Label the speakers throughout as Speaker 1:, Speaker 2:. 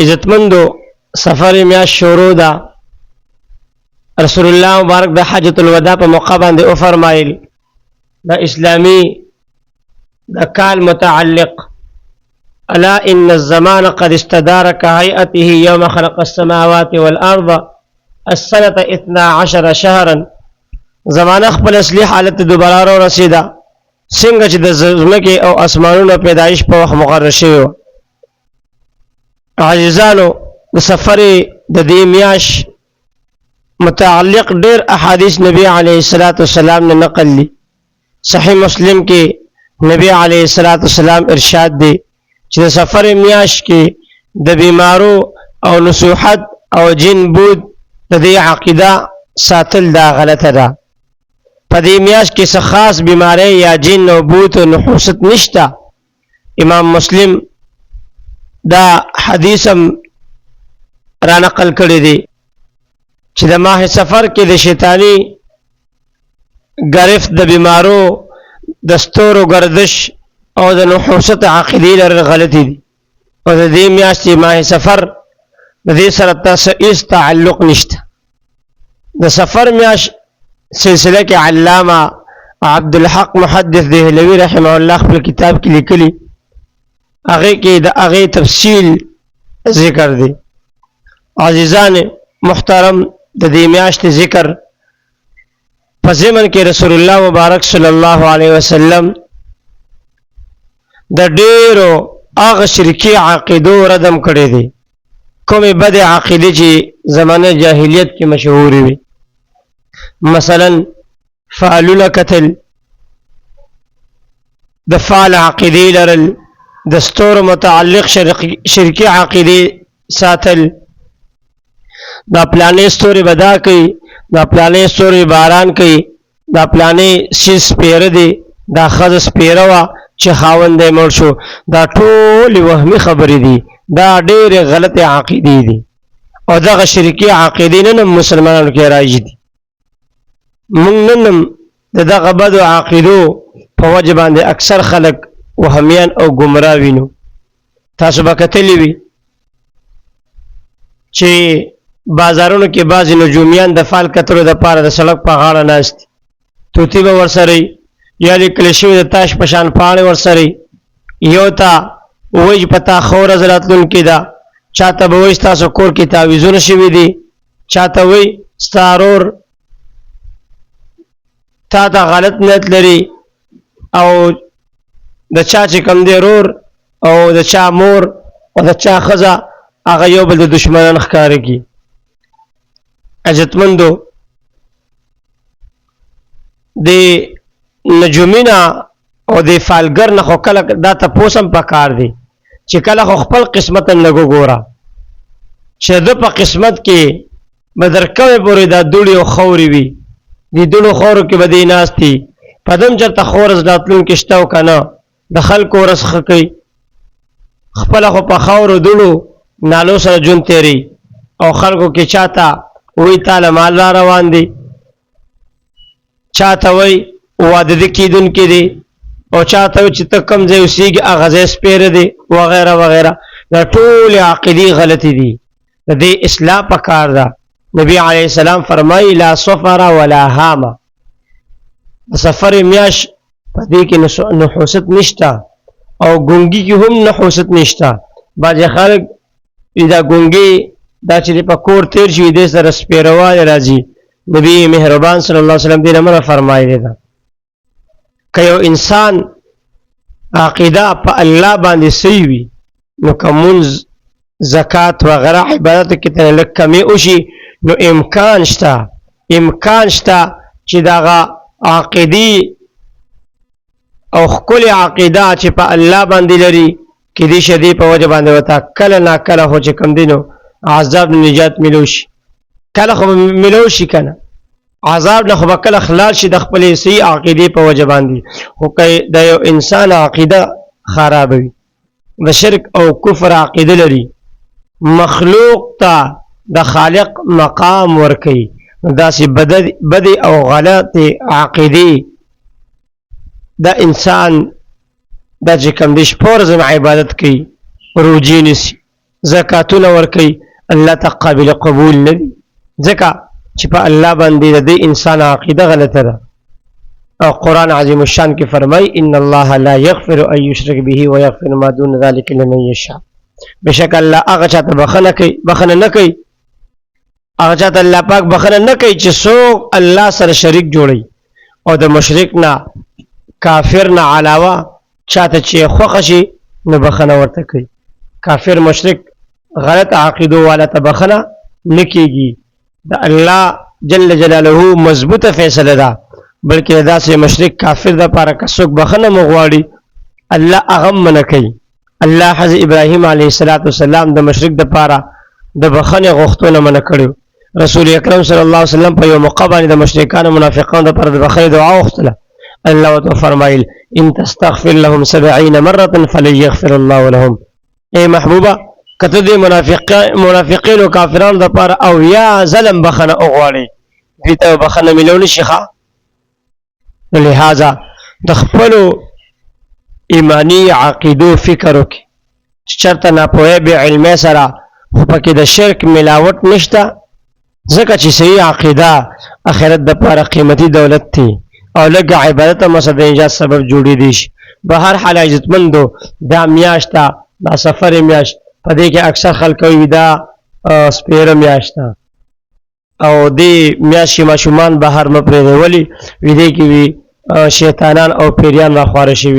Speaker 1: عزتمندو سفر میاشت شروع ده. رسول الله مبارک د حجۃ الوداع په موقع باندې او فرمایل د اسلامی د کال متعلق الا ان الزمان قد استدار كهيئته يوم خلق السماوات والارض السنه 12 شهرا. زمانه خپل اصلي حالت دوباره رسیدا څنګه چې د زمکه او اسمانونو پیدایش په وخت مقرر شوی. عزیزانو د سفر د دې میاش متعلق ډیر احادیث نبی علیه الصلاۃ والسلام نے نقل لی. صحیح مسلم کې نبی علیه الصلاۃ والسلام ارشاد دی چې د سفر میاش کې د بیمارو او نصوحت او جن بود د دې عقیده ساتل دا غلطه ده. په دې میاش کې څه خاص بیماری یا جن او بوت او نحوست نشته. امام مسلم دا حدیثم را نقل کړی دی چې د ماه سفر کې د شیطانی گرفت د بیمارو د ستورو گردش او د نحوست عقیدې لرل غلطي دي او د دې میاشتې ماه سفر د دې سره تاسو هیڅ تعلق نشته. د سفر میاشت سلسله کې علامه عبدالحق محدث دهلوی رحمه الله خپل کتاب کې لیکلي هغه کې د هغه تفصیل ذکر دی. عزیزان محترم د دې میاشت ذکر په زمن کې رسول الله مبارک صلی الله علیه وسلم د ډیرو هغه شرکی عقیدو ردم کړی دی کومې بد عقیدې چې زمانه جاهلیت کې مشهور وي. مثلا فعلونه کتل، د فعل عقیدې لرل، د ستورو متعلق شرکی عقیدې ساتل، دا پلانې ستوري بدا کوي، دا پلانې ستوري باران کوي، دا پلانې سیس سپیره دی، دا ښځه سپیره وه چې خاوند یې مړ شو. دا ټولې وهمي خبرې دي، دا ډېرې غلطې عقیدې دي او دغه شرکي عقیدې نن هم مسلمانانو کې رایج دي. موږ نن هم د دغه بدو عقیدو په وجه باندې اکثر خلک وهمیان او ګمراه وینو. تاسو به کتلي وي چې بازارونو کې بعضې نجومیان د فال کتلو دپاره د سړک په غاړه ناست دي، توتي به ورسره یا لیکل شوي د تاش په شان پاڼې ورسره یو ته وایي چې په تا ښه ورځ راتلونکې ده، چا ته به وایي ستاسو کور کې تعویضونه شوي دي، چا ته وایي ستا ورور تا ته غلط نیت لري او د چا چې کوم دی ورور او د چا مور او د چا ښځه هغه یو بل د دشمنان ښکاره کړي. عزتمندو د نجومینا او د فالګر نه خو کله دا تپوس هم پکار دی چې کله خو خپل قسمت هم لږ وګوره چې ده په قسمت کې به در کوې پورې دا دوړې او خاورې وي، دې دوړو خاورو کې به دی ناست دي، په دم چېرته ښه ورځ راتلونکې شته او که نه د خلکو ورځ ښه کوي، خپله خو په خاورو دوړو نالو سره ژوند تېروي او خلکو کې چاته وایي تاله مال را روان دی، چاته وایي واده دې کېدونکي دی او چاته وایي چې ته کوم ځای اوسېږي هغه ځای سپېره دی وغیره وغیره. دا ټولې عقیدې غلطې دي، د دې اصلاح پکار ده. نبی علیه السلام فرمایي لا صفر ولا هامه، د سفر میاش په دې کې نحوست نشته او ګونګي کې هم نحوست نشته. بعضې خلک دا ګونګي دا چې په کور تیر شي دې سره سپېروالی راځي. نبی مهربان صلی الله علیه وسلم دې نه منع فرمایلی ده که یو انسان عقیده په الله باندې صحیح وي نو که مونځ زکات وغیره عبادتو کې ته لږ کمې وشي نو امکان شته چې دغه عقیدې او ښکلې عقیده چې په الله باندې لري کېدای شي دې په وجه باندې ورته کله ناکله خو چې کوم دی نو عذاب نه نجات میلو شي، کله خو به میلو شي که نه عذاب نه خو به کله خلاص شي د خپلې صحیح عقیدې په وجه باندې. خو که د یو انسان عقیده خرابوي، د شرک او کفر عقیده لري، مخلوق ته د خالق مقام ورکوي، نو داسې بدې او غلطې عقیدې دا انسان دا چې کوم دی شپه ورځ عبادت کوي، روجې نیسي، زکاتونه ورکوي الله ته قابل قبول نه دي ځکه چې په الله باندې د دې انسان عقیده غلطه ده او قرآن عظیم الشان کې فرمای ان الله لا یغفر ان یشرک به ویغفر ما دون ذلك لمن یشاء بشک الله هغه چاته بخنه نه کوي هغه چاته الله پاک بخنه نه کوي چې څوک الله سره شریک جوړي او د مشرک نه کافر نه علاوه چاته چې خوښ شي نو بخنه ورته کوي کافر مشرک غلط عقیدو والا ته بخنه نه کیږي د الله جل جلاله مضبوطه فیصله ده بلکې دا سه مشرک کافر د پاره کڅوک بخنه مغواړي الله هغه منه کوي الله حضرت ابراهیم علیه السلام د مشرک د پاره د بخنه غوښتنه منه کړو رسول اکرم صلی الله علیه وسلم په یو موقع باندې د مشرکان منافقانو د پاره د بخنه دعا وغوښتله الله تعالی فرمایل ان تستغفر لهم 70 مره فلن يغفر الله لهم اے محبوبه کته د منافقین او کافرانو د پاره او یا ظلم بخنه اوغواړي دې ته بخنه ملول شيخه لہذا د خپل ایمانی عقیدو فکر وکي شرط نه پوهه به علم سره خو پکې د شرک ملاوت نشته ځکه چې صحیح عقیده اخرت د پاره قیمتي دولت دی او لږ عبادت او مسد انجاز سبب جوړی دي په هر حال عزتمندو دا میاشتا دا سفر میاشت په دې کې اکثر خلک وي دا سپیره میاشتا او دې میاشي ماشومان بهر مپرې ولی وې دې کې وی شیطانان او پیریان راخواره شي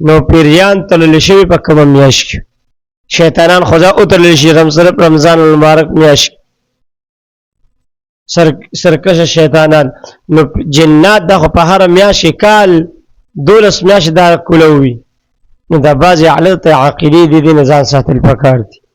Speaker 1: نو پیریان تلل شي په کوم میاش کې شیطانان خدا او تلل شي رمضان المبارک میاش سرکش شیطانان نو جنات د په هر میاش کال دولس میاش دا کولوي نو دا بعضی علت عقیدی دي نه ځان ساتل پکار دي